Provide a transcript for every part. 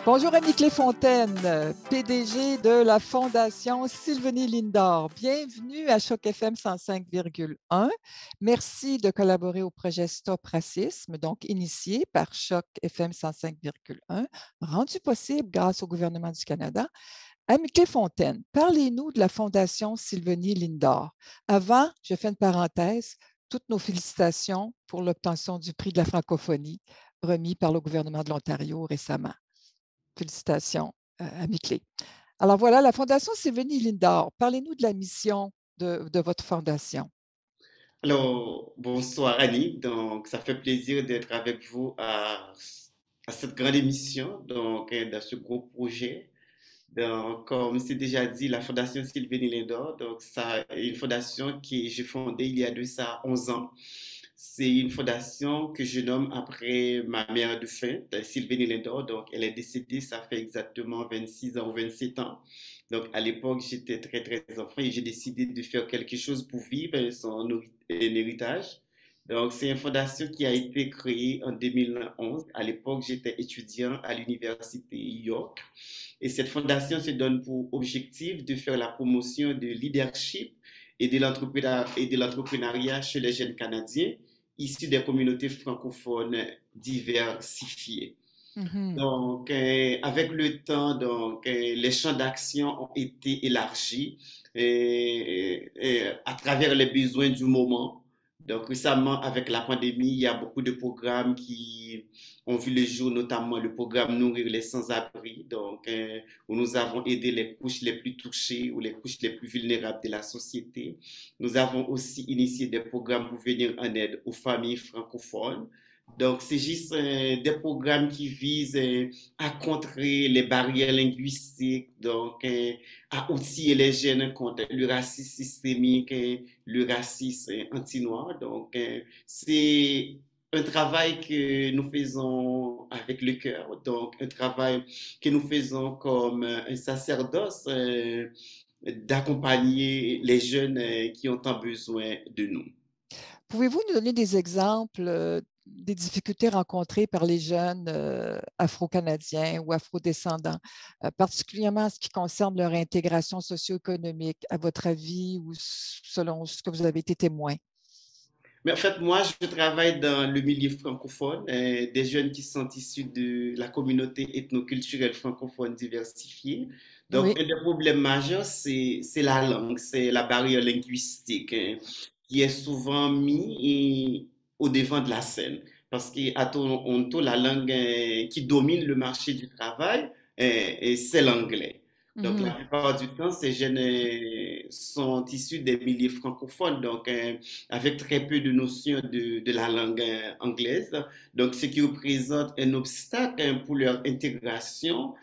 Bonjour Annie Cléfontaine, PDG de la Fondation Sylvanie Lindor. Bienvenue à Choc FM 105,1. Merci de collaborer au projet Stop Racisme, donc initié par Choc FM 105,1, rendu possible grâce au gouvernement du Canada. Annie Cléfontaine, parlez-nous de la Fondation Sylvanie Lindor. Avant, je fais une parenthèse, toutes nos félicitations pour l'obtention du prix de la francophonie remis par le gouvernement de l'Ontario récemment. Félicitations à Mick. Alors voilà, la Fondation Sylvanie Lindor. Parlez-nous de la mission de votre fondation. Alors, bonsoir Annie. Donc, ça fait plaisir d'être avec vous à cette grande émission, donc, dans ce gros projet. Donc, comme c'est déjà dit, la Fondation Sylvanie Lindor, donc, ça est une fondation que j'ai fondée il y a de ça 11 ans. C'est une fondation que je nomme après ma mère de faim, Sylvanie Lindor. Donc, elle est décédée, ça fait exactement 26 ans ou 27 ans. Donc, à l'époque, j'étais très, très enfant et j'ai décidé de faire quelque chose pour vivre son héritage. Donc, c'est une fondation qui a été créée en 2011. À l'époque, j'étais étudiant à l'université York. Et cette fondation se donne pour objectif de faire la promotion de leadership et de l'entrepreneuriat chez les jeunes Canadiens issus des communautés francophones diversifiées. Donc, avec le temps, donc, les champs d'action ont été élargis à travers les besoins du moment. Donc, récemment, avec la pandémie, il y a beaucoup de programmes qui ont vu le jour, notamment le programme Nourrir les sans-abri, donc, où nous avons aidé les couches les plus touchées ou les couches les plus vulnérables de la société. Nous avons aussi initié des programmes pour venir en aide aux familles francophones. Donc, c'est juste des programmes qui visent à contrer les barrières linguistiques, donc à outiller les jeunes contre le racisme systémique et le racisme anti-noir. Donc, c'est un travail que nous faisons avec le cœur, donc un travail que nous faisons comme un sacerdoce d'accompagner les jeunes qui ont tant besoin de nous. Pouvez-vous nous donner des exemples des difficultés rencontrées par les jeunes afro-canadiens ou afro-descendants, particulièrement en ce qui concerne leur intégration socio-économique, à votre avis ou selon ce que vous avez été témoin? Mais en fait, moi, je travaille dans le milieu francophone, des jeunes qui sont issus de la communauté ethnoculturelle francophone diversifiée. Oui. Donc, un des problèmes majeurs, c'est la langue, c'est la barrière linguistique, qui est souvent mis au devant de la scène. Parce qu'à Toronto, la langue qui domine le marché du travail, c'est l'anglais. Donc, la plupart du temps, ces jeunes sont issus des milieux francophones, donc avec très peu de notions de la langue anglaise. Donc, ce qui représente un obstacle pour leur intégration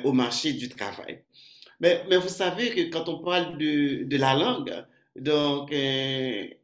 au marché du travail. Mais vous savez que quand on parle de la langue, donc,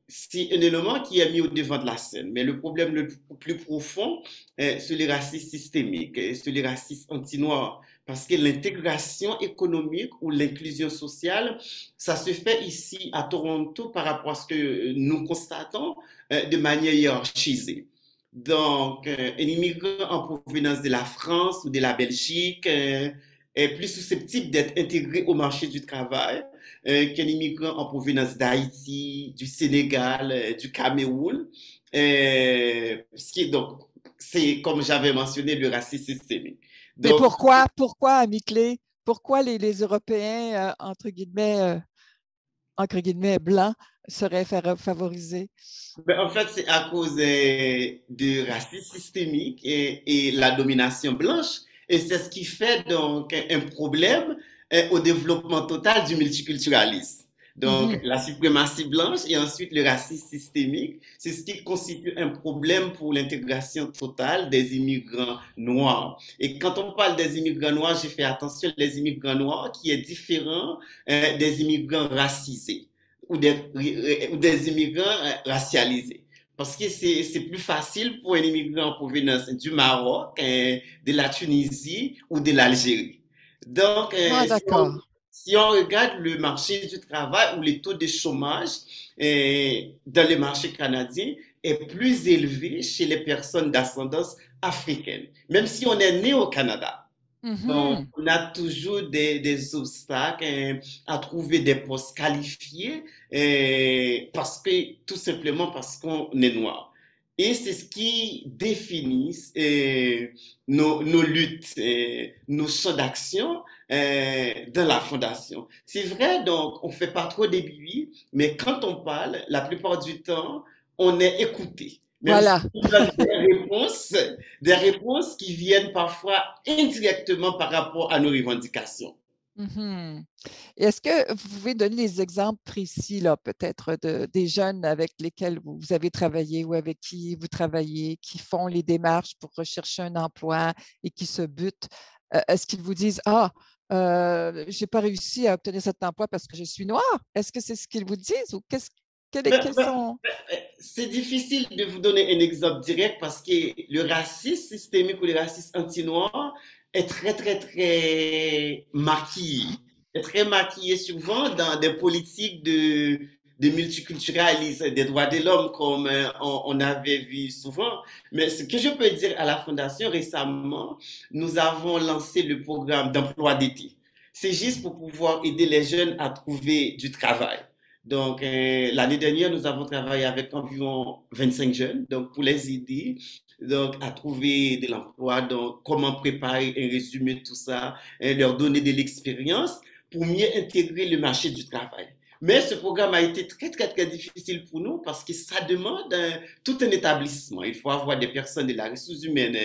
c'est un élément qui est mis au devant de la scène. Mais le problème le plus profond, c'est le racisme systémique, c'est le racisme anti-noir. Parce que l'intégration économique ou l'inclusion sociale, ça se fait ici à Toronto par rapport à ce que nous constatons de manière hiérarchisée. Donc, un immigrant en provenance de la France ou de la Belgique est plus susceptible d'être intégré au marché du travail qu'un immigrant en provenance d'Haïti, du Sénégal, du Cameroun. Ce qui est donc, c'est comme j'avais mentionné, le racisme systémique. Mais Donc, pourquoi, Ami Clé, pourquoi les Européens, entre guillemets, blancs seraient favorisés? ben, en fait, c'est à cause du racisme systémique et la domination blanche. Et c'est ce qui fait donc un problème au développement total du multiculturalisme. Donc, Mhm. la suprématie blanche et ensuite le racisme systémique, c'est ce qui constitue un problème pour l'intégration totale des immigrants noirs. Et quand on parle des immigrants noirs, j'ai fait attention, les immigrants noirs qui est différent des immigrants racisés ou des immigrants racialisés. Parce que c'est plus facile pour un immigrant en provenance du Maroc, de la Tunisie ou de l'Algérie. Donc, Ah, d'accord. si on regarde le marché du travail ou les taux de chômage dans le marché canadien est plus élevé chez les personnes d'ascendance africaine, même si on est né au Canada. Donc, Mhm. on a toujours des obstacles à trouver des postes qualifiés parce que, tout simplement parce qu'on est noir. Et c'est ce qui définit nos luttes, nos champs d'action dans la fondation. C'est vrai, donc, on fait pas trop des bruit, mais quand on parle, la plupart du temps, on est écouté. Même si Voilà. on donne des réponses qui viennent parfois indirectement par rapport à nos revendications. Mhm. Et est-ce que vous pouvez donner des exemples précis, là, peut-être, des jeunes avec lesquels vous avez travaillé ou avec qui vous travaillez, qui font les démarches pour rechercher un emploi et qui se butent? Est-ce qu'ils vous disent, ah, j'ai pas réussi à obtenir cet emploi parce que je suis noir? Est-ce que c'est ce qu'ils vous disent ou Ben, quels ben, sont... c'est difficile de vous donner un exemple direct parce que le racisme systémique ou le racisme anti-noir est très, très, très maquillé. Est très maquillé souvent dans des politiques de multiculturalisme, des droits de l'homme comme on avait vu souvent. Mais ce que je peux dire à la Fondation récemment, nous avons lancé le programme d'emploi d'été. C'est juste pour pouvoir aider les jeunes à trouver du travail. Donc, l'année dernière, nous avons travaillé avec environ 25 jeunes, donc pour les aider donc, à trouver de l'emploi, donc comment préparer un résumé, tout ça, et leur donner de l'expérience pour mieux intégrer le marché du travail. Mais ce programme a été très, très, très difficile pour nous parce que ça demande tout un établissement. Il faut avoir des personnes de la ressource humaine,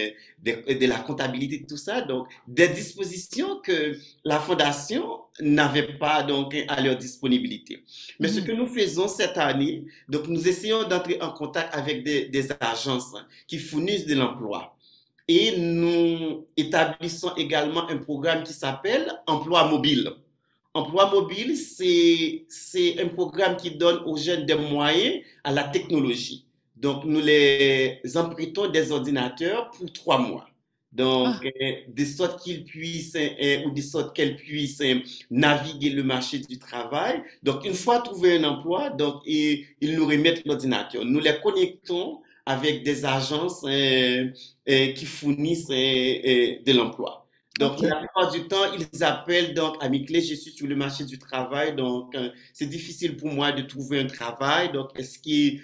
de la comptabilité, tout ça. Donc, des dispositions que la Fondation n'avait pas donc à leur disponibilité. Mais ce Mhm. que nous faisons cette année, donc nous essayons d'entrer en contact avec des agences qui fournissent de l'emploi. Et nous établissons également un programme qui s'appelle Emploi mobile. Emploi mobile, c'est un programme qui donne aux jeunes des moyens à la technologie. Donc, nous les empruntons des ordinateurs pour 3 mois. Donc, Ah, de sorte qu'ils puissent, ou de sorte qu'elles puissent naviguer le marché du travail. Donc, une fois trouvé un emploi, donc, ils nous remettent l'ordinateur. Nous les connectons avec des agences qui fournissent de l'emploi. Donc, OK. la plupart du temps, ils appellent donc à mes clés, je suis sur le marché du travail, donc c'est difficile pour moi de trouver un travail. Donc, est-ce que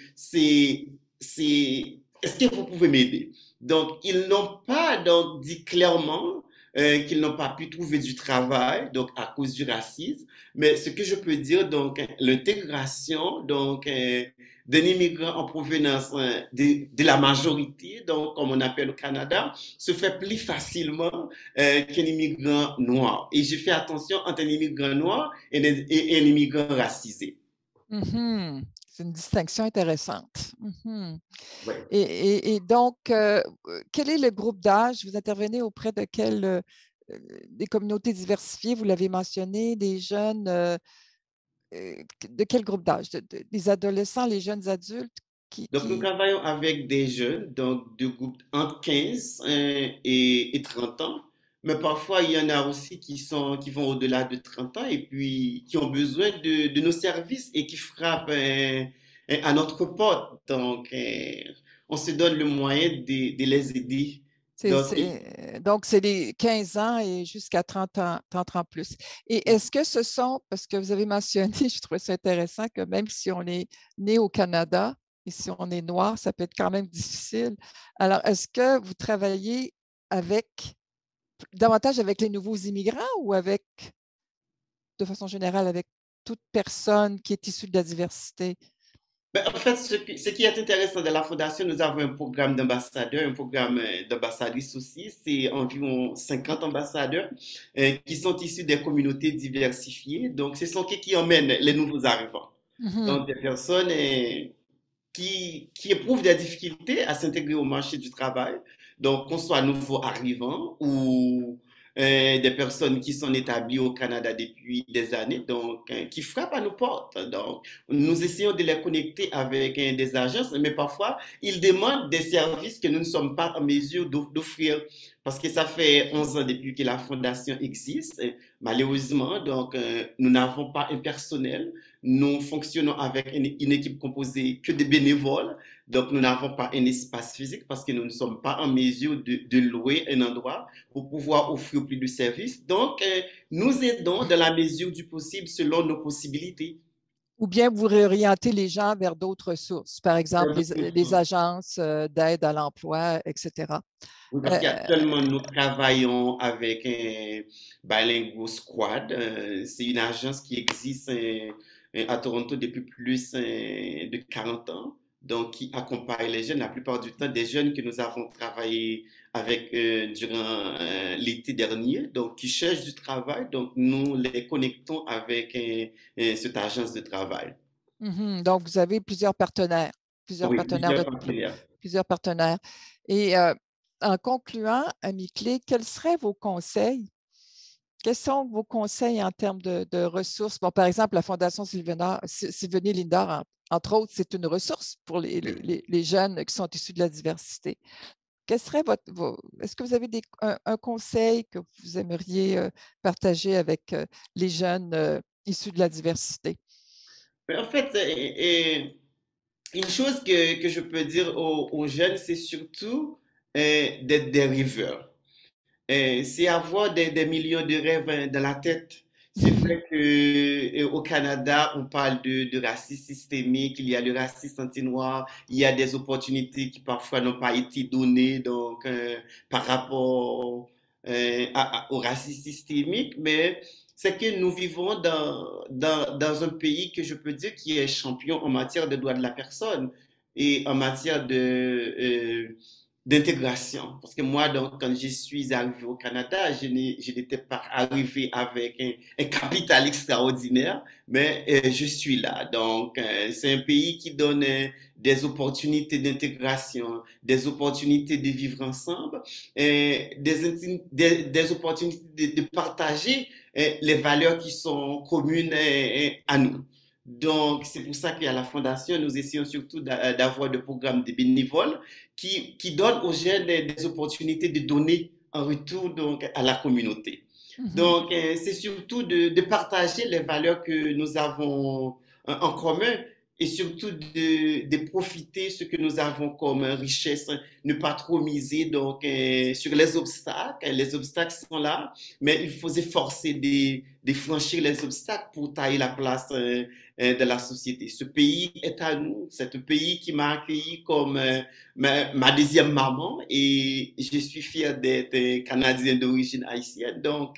vous pouvez m'aider? Donc, ils n'ont pas donc dit clairement qu'ils n'ont pas pu trouver du travail, donc à cause du racisme. Mais ce que je peux dire, donc, l'intégration, donc, d'un immigrant en provenance de la majorité, donc, comme on appelle au Canada, se fait plus facilement qu'un immigrant noir. Et je fais attention entre un immigrant noir et un immigrant racisé. Mhm. C'est une distinction intéressante. Mhm. Ouais. Et donc, quel est le groupe d'âge? Vous intervenez auprès de des communautés diversifiées, vous l'avez mentionné, des jeunes, de quel groupe d'âge? Des adolescents, les jeunes adultes Donc, nous travaillons avec des jeunes, donc de groupes entre 15 et 30 ans. Mais parfois, il y en a aussi qui vont au-delà de 30 ans et puis qui ont besoin de nos services et qui frappent à notre porte. Donc, on se donne le moyen de les aider. Donc, donc, c'est les 15 ans et jusqu'à 30 ans plus. Et est-ce que ce sont, parce que vous avez mentionné, je trouve ça intéressant, que même si on est né au Canada et si on est noir, ça peut être quand même difficile. Alors, est-ce que vous travaillez avec davantage avec les nouveaux immigrants ou avec, de façon générale, avec toute personne qui est issue de la diversité? ben, en fait, ce qui est intéressant de la Fondation, nous avons un programme d'ambassadeurs, un programme d'ambassadrices aussi. C'est environ 50 ambassadeurs qui sont issus des communautés diversifiées. Donc, ce sont eux qui emmènent les nouveaux arrivants. Mhm. Donc, des personnes qui éprouvent des difficultés à s'intégrer au marché du travail. Donc, qu'on soit nouveau arrivant ou des personnes qui sont établies au Canada depuis des années, donc qui frappent à nos portes. Donc, nous essayons de les connecter avec des agences, mais parfois, ils demandent des services que nous ne sommes pas en mesure d'offrir. Parce que ça fait 11 ans depuis que la fondation existe. Malheureusement, donc, nous n'avons pas un personnel. Nous fonctionnons avec une équipe composée que de bénévoles. Donc, nous n'avons pas un espace physique parce que nous ne sommes pas en mesure de louer un endroit pour pouvoir offrir plus de services. Donc, nous aidons dans la mesure du possible selon nos possibilités. Ou bien vous réorientez les gens vers d'autres sources, par exemple les agences d'aide à l'emploi, etc. Oui, parce Euh, qu'actuellement, nous travaillons avec un Bilingual Squad. C'est une agence qui existe à Toronto depuis plus de 40 ans, donc qui accompagne les jeunes, la plupart du temps des jeunes que nous avons travaillé avec durant l'été dernier, donc qui cherchent du travail. Donc, nous les connectons avec cette agence de travail. donc, vous avez plusieurs Oui, partenaires plusieurs partenaires. plusieurs partenaires. Et en concluant, Ami Clé, quels seraient vos conseils? Quels sont vos conseils en termes de ressources? Bon, par exemple, la Fondation Sylvanie Lindor, entre autres, c'est une ressource pour les jeunes qui sont issus de la diversité. Quel serait est-ce que vous avez un conseil que vous aimeriez partager avec les jeunes issus de la diversité? Mais en fait, une chose que je peux dire aux jeunes, c'est surtout d'être des rêveurs. C'est avoir des millions de rêves dans la tête. C'est vrai que au Canada, on parle de racisme systémique, il y a le racisme anti-noir, il y a des opportunités qui parfois n'ont pas été données donc par rapport au racisme systémique, mais c'est que nous vivons dans un pays que je peux dire qui est champion en matière de droits de la personne et en matière d'intégration. Parce que moi, donc, quand je suis arrivé au Canada, je n'étais pas arrivé avec un capital extraordinaire, mais je suis là. Donc, c'est un pays qui donne des opportunités d'intégration, des opportunités de vivre ensemble, des opportunités de partager les valeurs qui sont communes à nous. Donc, c'est pour ça qu'à la Fondation, nous essayons surtout d'avoir des programmes de bénévoles qui donnent aux jeunes des opportunités de donner en retour donc, à la communauté. Mhm. Donc, c'est surtout de partager les valeurs que nous avons en commun et surtout de profiter ce que nous avons comme richesse, ne pas trop miser donc sur les obstacles. Les obstacles sont là, mais il faut s'efforcer de franchir les obstacles pour tailler la place de la société. Ce pays est à nous, c'est un pays qui m'a accueilli comme ma deuxième maman et je suis fier d'être canadien d'origine haïtienne. Donc,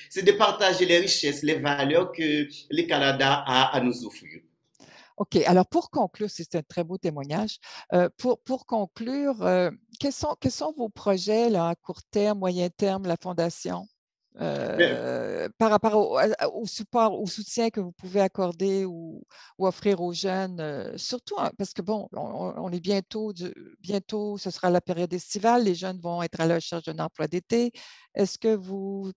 c'est de partager les richesses, les valeurs que le Canada a à nous offrir. OK. Alors, pour conclure, c'est un très beau témoignage. Pour conclure, quels sont vos projets là, à court terme, moyen terme, la Fondation, Mais, par rapport au support, au soutien que vous pouvez accorder ou offrir aux jeunes, surtout parce que, bon, on est bientôt, ce sera la période estivale, les jeunes vont être à la recherche d'un emploi d'été. Est-ce que vous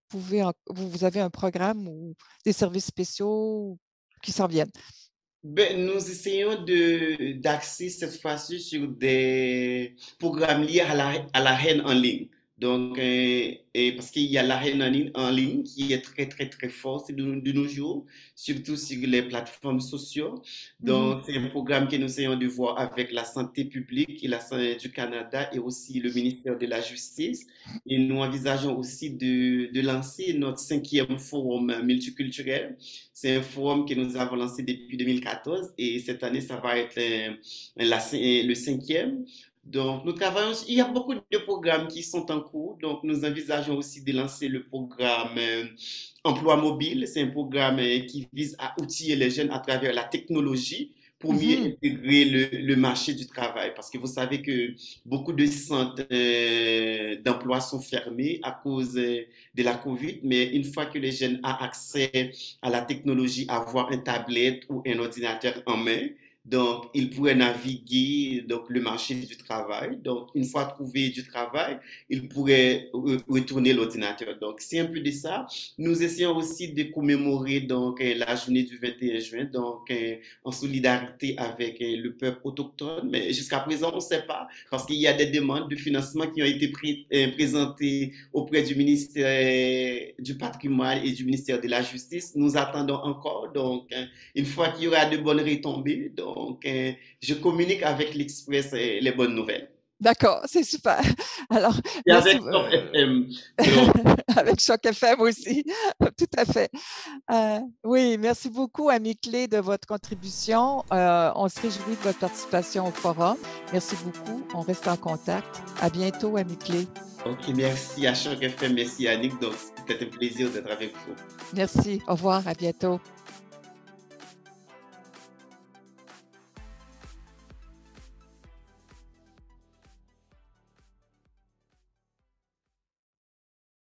avez un programme ou des services spéciaux qui s'en viennent? nous essayons d'axer cette fois-ci sur des programmes liés à la haine en ligne. Donc, parce qu'il y a la haine en ligne qui est très, très, très forte de nos jours, surtout sur les plateformes sociales. Mhm. Donc, c'est un programme que nous essayons de voir avec la santé publique et la santé du Canada et aussi le ministère de la Justice. Et nous envisageons aussi de lancer notre cinquième forum multiculturel. C'est un forum que nous avons lancé depuis 2014 et cette année, ça va être le cinquième. Donc, nous travaillons, il y a beaucoup de programmes qui sont en cours. Donc, nous envisageons aussi de lancer le programme Emploi mobile. C'est un programme qui vise à outiller les jeunes à travers la technologie pour mieux Mhm. intégrer le marché du travail. Parce que vous savez que beaucoup de centres d'emploi sont fermés à cause de la COVID, mais une fois que les jeunes ont accès à la technologie, avoir un tablette ou un ordinateur en main, donc, ils pourraient naviguer donc, le marché du travail. Donc, une fois trouvé du travail, ils pourraient retourner l'ordinateur. Donc, c'est un peu de ça. Nous essayons aussi de commémorer donc, la journée du 21 juin, donc en solidarité avec le peuple autochtone. Mais jusqu'à présent, on ne sait pas parce qu'il y a des demandes de financement qui ont été présentées auprès du ministère du patrimoine et du ministère de la Justice. Nous attendons encore. Donc, une fois qu'il y aura de bonnes retombées, donc, Donc, je communique avec l'Express les bonnes nouvelles. D'accord, c'est super. Alors, Et merci. avec Top FM. Donc, Avec Choc FM aussi, tout à fait. Oui, merci beaucoup, Ami Clé, de votre contribution. On se réjouit de votre participation au forum. Merci beaucoup. On reste en contact. À bientôt, Ami Clé. ok, merci à Choc FM, merci Annick. Donc, c'était un plaisir d'être avec vous. Merci. Au revoir. À bientôt.